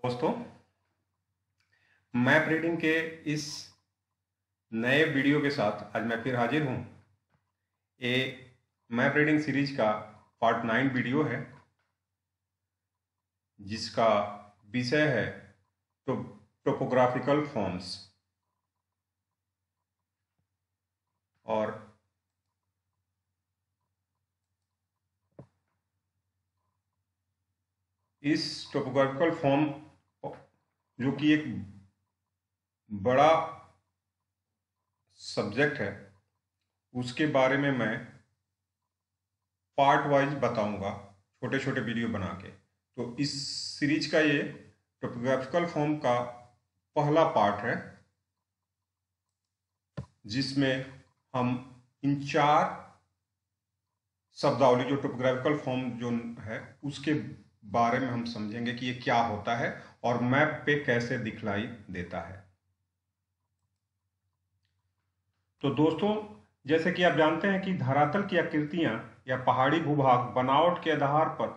दोस्तों, map reading के इस नए वीडियो के साथ आज मैं फिर हाजिर हूँ। ये मैप रीडिंग सीरीज का पार्ट 9 वीडियो है, जिसका विषय है टोपोग्राफिकल फॉर्म्स। और इस टोपोग्राफिकल फॉर्म, जो कि एक बड़ा सब्जेक्ट है, उसके बारे में मैं पार्ट वाइज बताऊंगा, छोटे छोटे वीडियो बना के। तो इस सीरीज का ये टोपोग्राफिकल फॉर्म का पहला पार्ट है, जिसमें हम इन 4 शब्दावली, जो टोपोग्राफिकल फॉर्म जो है, उसके बारे में हम समझेंगे कि ये क्या होता है और मैप पे कैसे दिखलाई देता है। तो दोस्तों, जैसे कि आप जानते हैं कि धरातल की आकृतियां या पहाड़ी भूभाग बनावट के आधार पर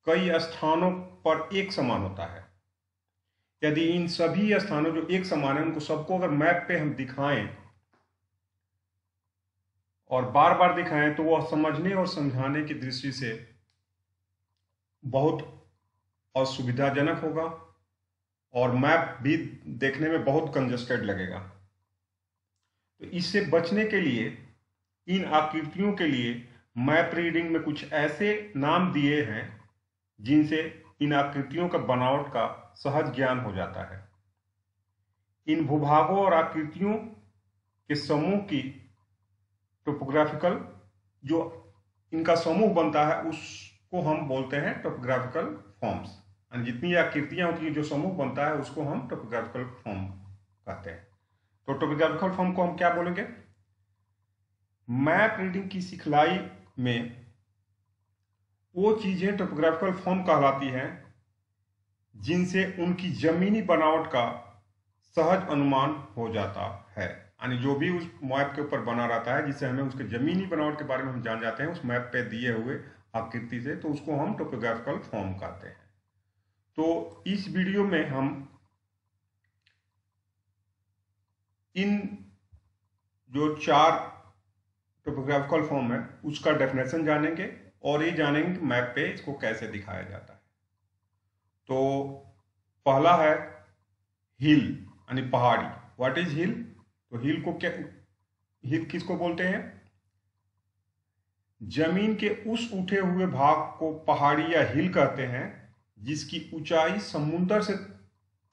कई स्थानों पर एक समान होता है। यदि इन सभी स्थानों जो एक समान है, उनको सबको अगर मैप पे हम दिखाएं और बार बार दिखाएं, तो वह समझने और समझाने की दृष्टि से बहुत असुविधाजनक होगा और मैप भी देखने में बहुत कंजस्टेड लगेगा। तो इससे बचने के लिए इन आकृतियों के लिए मैप रीडिंग में कुछ ऐसे नाम दिए हैं जिनसे इन आकृतियों का बनावट का सहज ज्ञान हो जाता है। इन भूभागों और आकृतियों के समूह की टोपोग्राफिकल, जो इनका समूह बनता है, उसको हम बोलते हैं टोपोग्राफिकल फॉर्म्स। यानी जितनी आकृतियां होती हैं, जो समूह बनता है, उसको हम टोपोग्राफिकल फॉर्म कहते हैं। तो टोपोग्राफिकल फॉर्म को हम क्या बोलेंगे? मैप रीडिंग की सिखलाई में वो चीजें टोपोग्राफिकल फॉर्म कहलाती हैं जिनसे उनकी जमीनी बनावट का सहज अनुमान हो जाता है। यानी जो भी उस मैप के ऊपर बना रहता है, जिससे हमें उसके जमीनी बनावट के बारे में हम जान जाते हैं उस मैप पे दिए हुए आकृति से, तो उसको हम टोपोग्राफिकल फॉर्म कहते हैं। तो इस वीडियो में हम इन जो 4 टोपोग्राफिकल फॉर्म है उसका डेफिनेशन जानेंगे और ये जानेंगे कि मैप पे इसको कैसे दिखाया जाता है। तो पहला है हिल, यानी पहाड़ी। व्हाट इज हिल? तो हिल को क्या, हिल किसको बोलते हैं? जमीन के उस उठे हुए भाग को पहाड़ी या हिल कहते हैं जिसकी ऊंचाई समुद्र से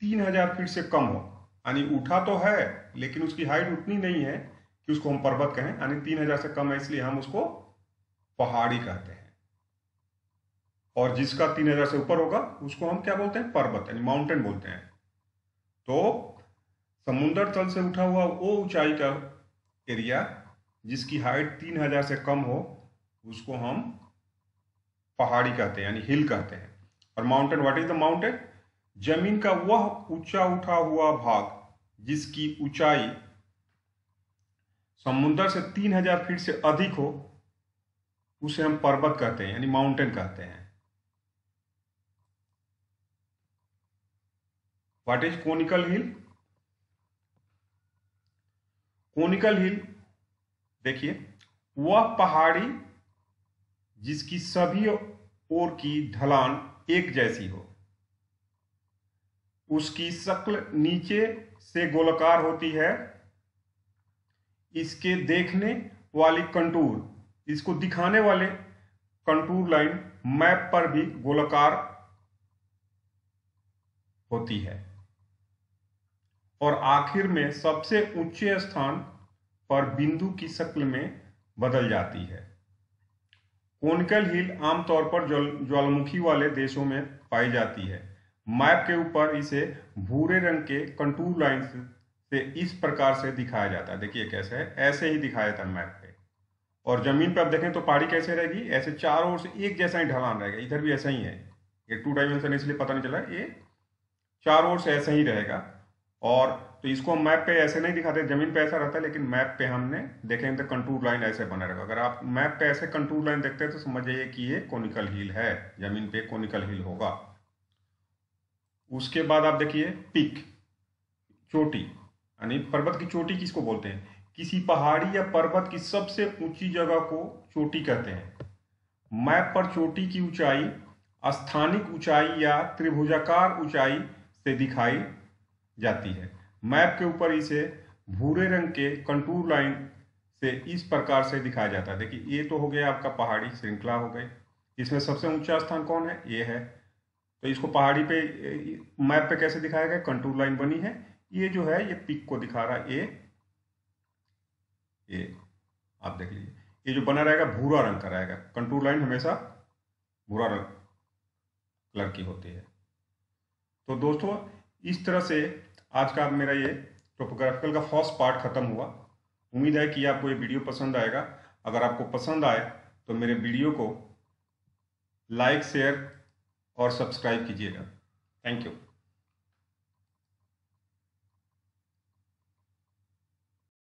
3000 फीट से कम हो। यानी उठा तो है लेकिन उसकी हाइट उतनी नहीं है कि उसको हम पर्वत कहें, यानी 3000 से कम है, इसलिए हम उसको पहाड़ी कहते हैं। और जिसका 3000 से ऊपर होगा उसको हम क्या बोलते हैं? पर्वत, यानी माउंटेन बोलते हैं। तो समुद्र तल से उठा हुआ वो ऊंचाई का एरिया जिसकी हाइट 3000 से कम हो, उसको हम पहाड़ी कहते हैं, यानी हिल कहते हैं। और mountain, what is the mountain? जमीन का वह ऊंचा उठा हुआ भाग जिसकी ऊंचाई समुद्र से 3000 फीट से अधिक हो, उसे हम पर्वत कहते हैं, यानी माउंटेन कहते हैं। What is conical hill? Conical hill, देखिए, वह पहाड़ी जिसकी सभी ओर की ढलान एक जैसी हो, उसकी शक्ल नीचे से गोलाकार होती है, इसके देखने वाली कंटूर, इसको दिखाने वाले कंटूर लाइन मैप पर भी गोलाकार होती है, और आखिर में सबसे ऊंचे स्थान पर बिंदु की शक्ल में बदल जाती है। कोनिकल हिल आमतौर पर ज्वालामुखी वाले देशों में पाई जाती है। मैप के ऊपर इसे भूरे रंग के कंटूर लाइन से इस प्रकार से दिखाया जाता है। देखिए कैसे है, ऐसे ही दिखाया जाता है मैप पे। और जमीन पे आप देखें तो पहाड़ी कैसे रहेगी? ऐसे चारों ओर से एक जैसा ही ढलान रहेगा। इधर भी ऐसा ही है, ये 2 डायमेंशन इसलिए पता नहीं चला, ये चारों ओर से ऐसा ही रहेगा। और तो इसको हम मैप पे ऐसे नहीं दिखाते, जमीन पे ऐसा रहता है, लेकिन मैप पे हमने देखेंगे तो कंटूर लाइन ऐसे बना रहेगा। अगर आप मैप पे ऐसे कंटूर लाइन देखते हैं तो समझ जाइए कि ये कोनिकल हिल है, जमीन पे कोनिकल हिल होगा। उसके बाद आप देखिए पीक, चोटी, यानी पर्वत की चोटी किसको बोलते हैं? किसी पहाड़ी या पर्वत की सबसे ऊंची जगह को चोटी कहते हैं। मैप पर चोटी की ऊंचाई स्थानिक ऊंचाई या त्रिभुजाकार ऊंचाई से दिखाई जाती है। मैप के ऊपर इसे भूरे रंग के कंटूर लाइन से इस प्रकार से दिखाया जाता है। देखिए ये तो हो गया आपका पहाड़ी श्रृंखला हो गई। इसमें सबसे ऊंचा स्थान कौन है? ये है। तो इसको पहाड़ी पे मैप पे कैसे दिखाया गया? कंटूर लाइन बनी है। ये जो है ये पीक को दिखा रहा है। ये आप देख लीजिए, ये जो बना रहेगा भूरा रंग का रहेगा। कंटूर लाइन हमेशा भूरा रंग कलर की होती है। तो दोस्तों इस तरह से आज का मेरा ये टोपोग्राफिकल का फर्स्ट पार्ट खत्म हुआ। उम्मीद है कि आपको ये वीडियो पसंद आएगा। अगर आपको पसंद आए तो मेरे वीडियो को लाइक, शेयर और सब्सक्राइब कीजिएगा। Thank you.